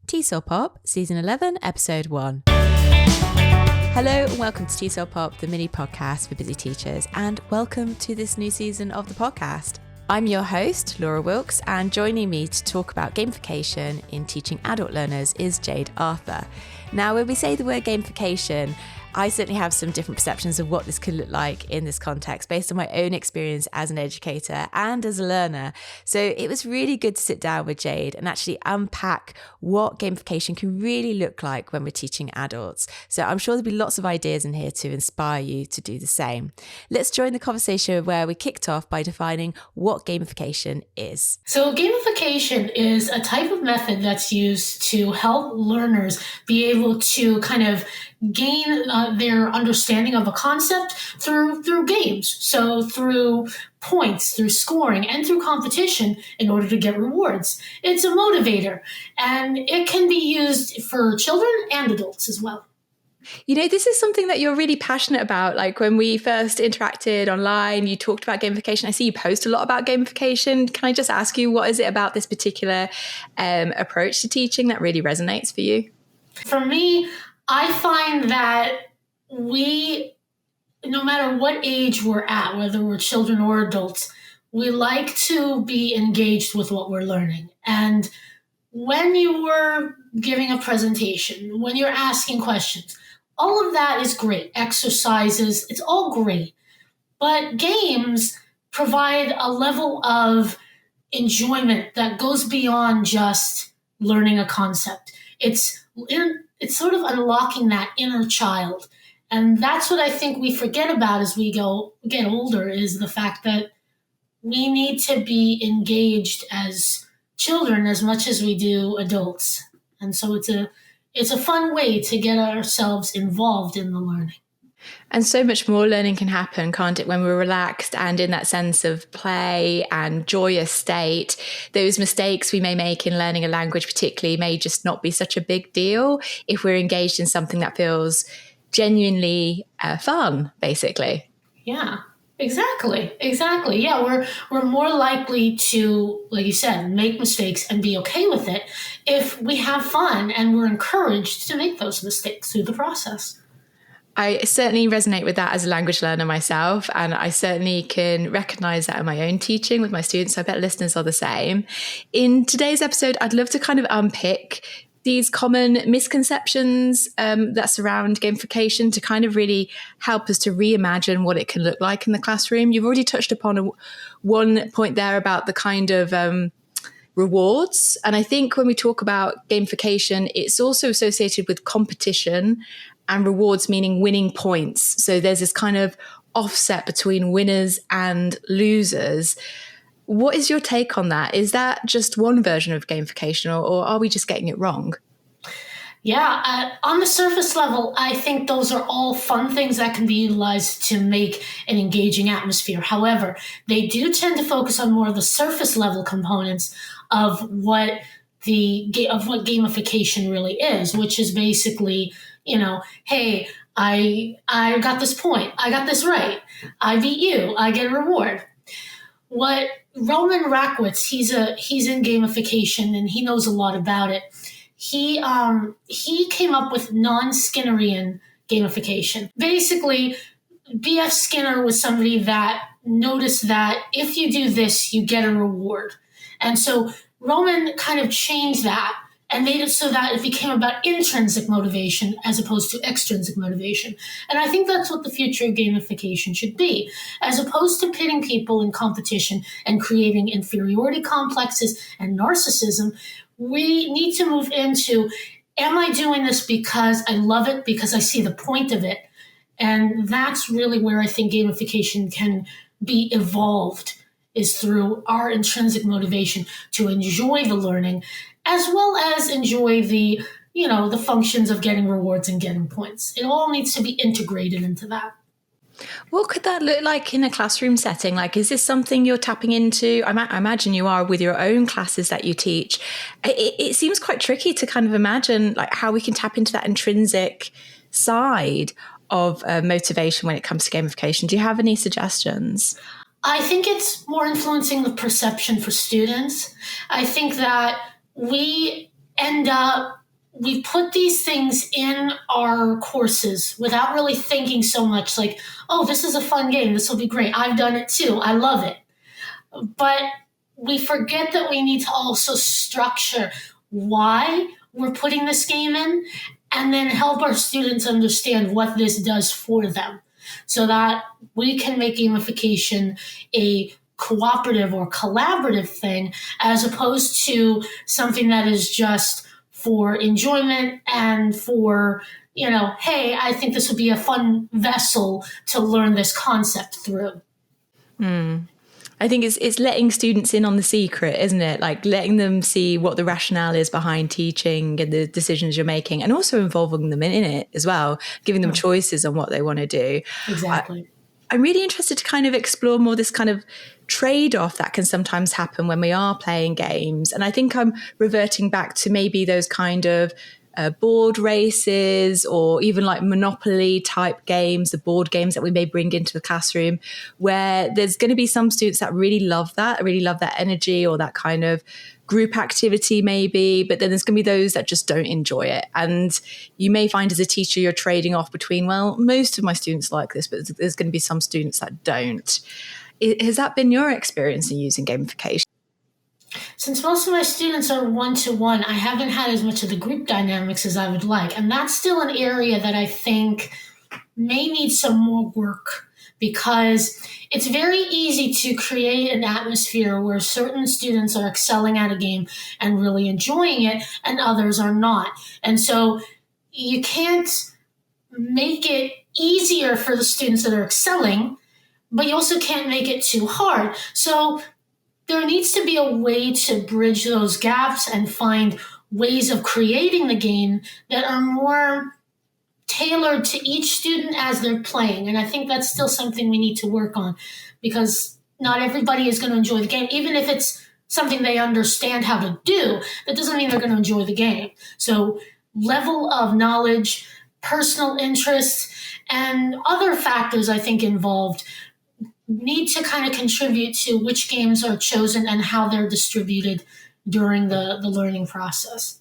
TESOL Pop, Season 11, Episode 1. Hello and welcome to TESOL Pop, the mini podcast for busy teachers, and welcome to this new season of the podcast. I'm your host, Laura Wilkes, and joining me to talk about gamification in teaching adult learners is Jade Arthur. Now, when we say the word gamification, I certainly have some different perceptions of what this could look like in this context based on my own experience as an educator and as a learner. So it was really good to sit down with Jade and actually unpack what gamification can really look like when we're teaching adults. So I'm sure there'll be lots of ideas in here to inspire you to do the same. Let's join the conversation where we kicked off by defining what gamification is. So gamification is a type of method that's used to help learners be able to kind of gain their understanding of a concept through games. So through points, through scoring, and through competition in order to get rewards. It's a motivator, and it can be used for children and adults as well. You know, this is something that you're really passionate about. Like when we first interacted online, you talked about gamification. I see you post a lot about gamification. Can I just ask you, what is it about this particular approach to teaching that really resonates for you? For me, I find that no matter what age we're at, whether we're children or adults, we like to be engaged with what we're learning. And when you were giving a presentation, when you're asking questions, all of that is great. Exercises, it's all great. But games provide a level of enjoyment that goes beyond just learning a concept. It's sort of unlocking that inner child. And that's what I think we forget about as we get older, is the fact that we need to be engaged as children as much as we do adults. And so it's a fun way to get ourselves involved in the learning. And so much more learning can happen, can't it, when we're relaxed and in that sense of play and joyous state. Those mistakes we may make in learning a language particularly may just not be such a big deal if we're engaged in something that feels genuinely fun, basically. Yeah, exactly. Yeah, we're more likely to, like you said, make mistakes and be okay with it if we have fun and we're encouraged to make those mistakes through the process. I certainly resonate with that as a language learner myself, and I certainly can recognize that in my own teaching with my students. So I bet listeners are the same. In today's episode, I'd love to kind of unpick these common misconceptions that surround gamification to kind of really help us to reimagine what it can look like in the classroom. You've already touched upon one point there about the kind of rewards. And I think when we talk about gamification, it's also associated with competition and rewards, meaning winning points. So there's this kind of offset between winners and losers. What is your take on that? Is that just one version of gamification, or are we just getting it wrong? Yeah, on the surface level, I think those are all fun things that can be utilized to make an engaging atmosphere. However, they do tend to focus on more of the surface level components of what gamification really is, which is basically, hey, I got this point. I got this right. I beat you. I get a reward. What Roman Rakowitz, he's in gamification and he knows a lot about it. He came up with non-Skinnerian gamification. Basically, B.F. Skinner was somebody that noticed that if you do this, you get a reward. And so Roman kind of changed that and made it so that it became about intrinsic motivation as opposed to extrinsic motivation. And I think that's what the future of gamification should be. As opposed to pitting people in competition and creating inferiority complexes and narcissism, we need to move into, am I doing this because I love it, because I see the point of it? And that's really where I think gamification can be evolved, is through our intrinsic motivation to enjoy the learning, as well as enjoy the functions of getting rewards and getting points. It all needs to be integrated into that. What could that look like in a classroom setting? Like, is this something you're tapping into? I imagine you are with your own classes that you teach. It seems quite tricky to kind of imagine like how we can tap into that intrinsic side of motivation when it comes to gamification. Do you have any suggestions? I think it's more influencing the perception for students. I think that we end up, we put these things in our courses without really thinking so much like, oh, this is a fun game. This will be great. I've done it too. I love it. But we forget that we need to also structure why we're putting this game in and then help our students understand what this does for them so that we can make gamification a cooperative or collaborative thing as opposed to something that is just for enjoyment and for, hey, I think this would be a fun vessel to learn this concept through. I think it's letting students in on the secret, isn't it? Like letting them see what the rationale is behind teaching and the decisions you're making, and also involving them in it as well, giving them choices on what they want to do. Exactly. I'm really interested to kind of explore more this kind of trade-off that can sometimes happen when we are playing games. And I think I'm reverting back to maybe those kind of board races or even like Monopoly type games, the board games that we may bring into the classroom, where there's going to be some students that really love that energy or that kind of group activity maybe, but then there's going to be those that just don't enjoy it. And you may find as a teacher you're trading off between, well, most of my students like this, but there's going to be some students that don't. Has that been your experience in using gamification? Since most of my students are one-to-one, I haven't had as much of the group dynamics as I would like. And that's still an area that I think may need some more work because it's very easy to create an atmosphere where certain students are excelling at a game and really enjoying it and others are not. And so you can't make it easier for the students that are excelling, but you also can't make it too hard. So there needs to be a way to bridge those gaps and find ways of creating the game that are more tailored to each student as they're playing. And I think that's still something we need to work on because not everybody is going to enjoy the game. Even if it's something they understand how to do, that doesn't mean they're going to enjoy the game. So level of knowledge, personal interests, and other factors I think involved need to kind of contribute to which games are chosen and how they're distributed during the learning process.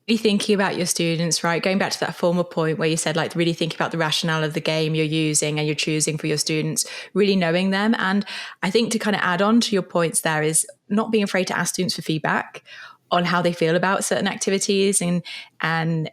Really thinking about your students, right? Going back to that former point where you said, like, really think about the rationale of the game you're using and you're choosing for your students, really knowing them. And I think to kind of add on to your points there is not being afraid to ask students for feedback on how they feel about certain activities and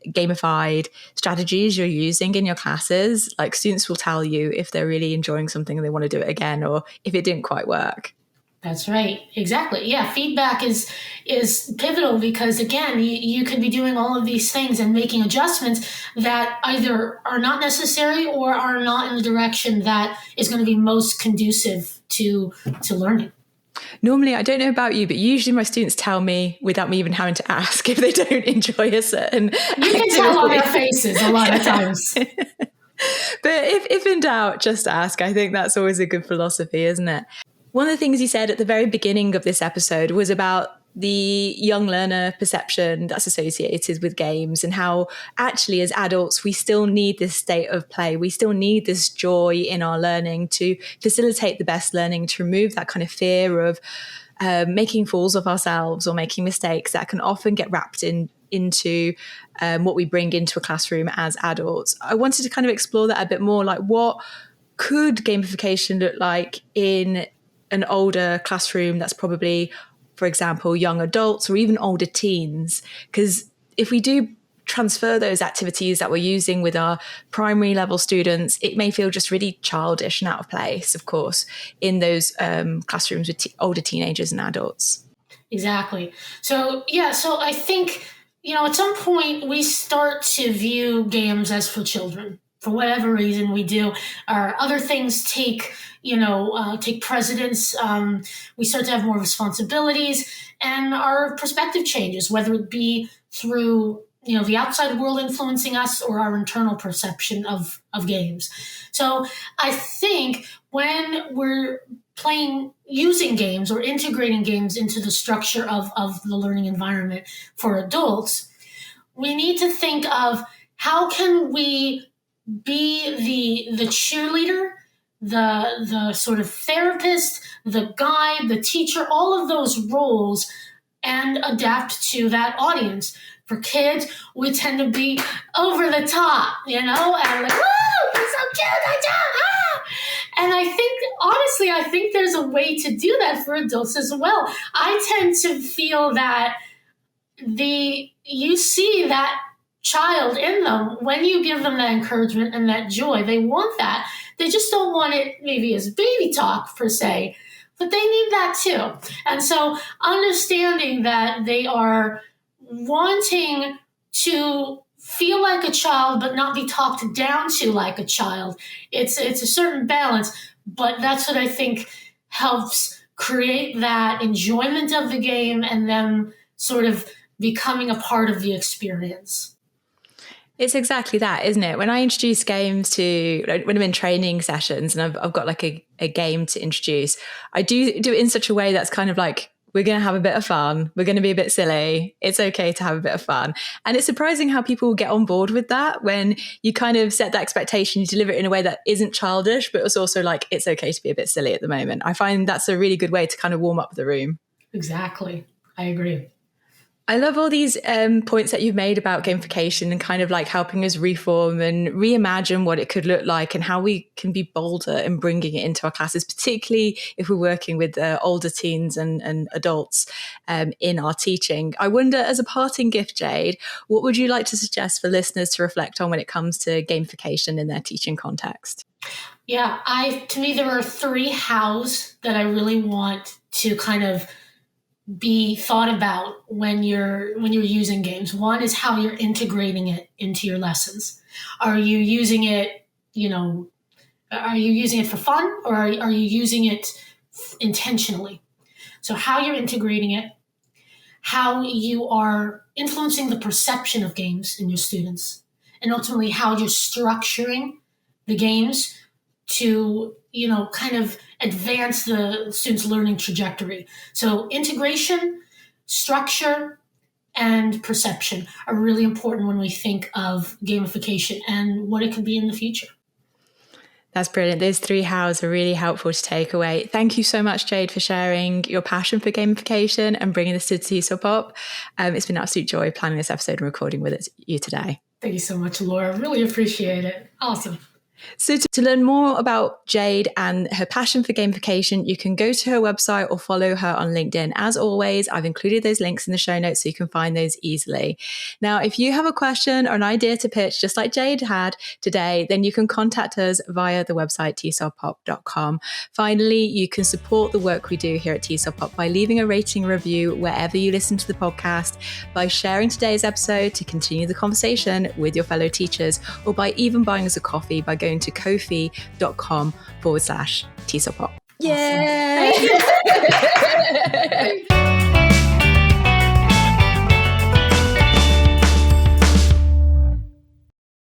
gamified strategies you're using in your classes. Like students will tell you if they're really enjoying something and they want to do it again, or if it didn't quite work. That's right. Exactly. Yeah. Feedback is pivotal because again, you could be doing all of these things and making adjustments that either are not necessary or are not in the direction that is going to be most conducive to learning. Normally, I don't know about you, but usually my students tell me without me even having to ask if they don't enjoy a certain You can tell on their faces a lot of times. But if in doubt, just ask. I think that's always a good philosophy, isn't it? One of the things you said at the very beginning of this episode was about the young learner perception that's associated with games and how actually as adults, we still need this state of play. We still need this joy in our learning to facilitate the best learning, to remove that kind of fear of making fools of ourselves or making mistakes that can often get wrapped into what we bring into a classroom as adults. I wanted to kind of explore that a bit more, like what could gamification look like in an older classroom that's probably, for example, young adults or even older teens? Because if we do transfer those activities that we're using with our primary level students, it may feel just really childish and out of place, of course, in those classrooms with older teenagers and adults. Exactly. So I think, at some point we start to view games as for children. For whatever reason we do, or other things take precedence. We start to have more responsibilities and our perspective changes, whether it be through, the outside world influencing us or our internal perception of games. So I think when we're using games or integrating games into the structure of the learning environment for adults, we need to think of how can we be the cheerleader, the sort of therapist, the guide, the teacher, all of those roles and adapt to that audience. For kids, we tend to be over the top, and like, woo, you're so cute, And I think there's a way to do that for adults as well. I tend to feel that you see that child in them when you give them that encouragement and that joy. They want that. They just don't want it maybe as baby talk per se, but they need that too. And so understanding that they are wanting to feel like a child but not be talked down to like a child, it's a certain balance, but that's what I think helps create that enjoyment of the game and them sort of becoming a part of the experience. It's exactly that, isn't it? When I introduce games when I'm in training sessions and I've got like a game to introduce, I do it in such a way that's kind of like, we're going to have a bit of fun. We're going to be a bit silly. It's okay to have a bit of fun. And it's surprising how people get on board with that when you kind of set that expectation, you deliver it in a way that isn't childish, but it's also like, it's okay to be a bit silly at the moment. I find that's a really good way to kind of warm up the room. Exactly. I agree. I love all these points that you've made about gamification and kind of like helping us reform and reimagine what it could look like and how we can be bolder in bringing it into our classes, particularly if we're working with older teens and adults in our teaching. I wonder, as a parting gift, Jade, what would you like to suggest for listeners to reflect on when it comes to gamification in their teaching context? Yeah, to me, there are 3 hows that I really want to kind of be thought about when you're using games. One is how you're integrating it into your lessons. Are you using it, for fun, or are you using it intentionally? So how you're integrating it, how you are influencing the perception of games in your students, and ultimately how you're structuring the games to, kind of advance the student's learning trajectory. So integration, structure, and perception are really important when we think of gamification and what it could be in the future. That's brilliant. Those 3 hows are really helpful to take away. Thank you so much, Jade, for sharing your passion for gamification and bringing this to TESOL Pop. It's been an absolute joy planning this episode and recording with you today. Thank you so much, Laura. Really appreciate it. Awesome. So to learn more about Jade and her passion for gamification, you can go to her website or follow her on LinkedIn. As always, I've included those links in the show notes so you can find those easily. Now, if you have a question or an idea to pitch, just like Jade had today, then you can contact us via the website tesolpop.com. Finally, you can support the work we do here at TESOL Pop by leaving a rating review wherever you listen to the podcast, by sharing today's episode to continue the conversation with your fellow teachers, or by even buying us a coffee by going to ko-fi.com/TESOL Pop. Yeah.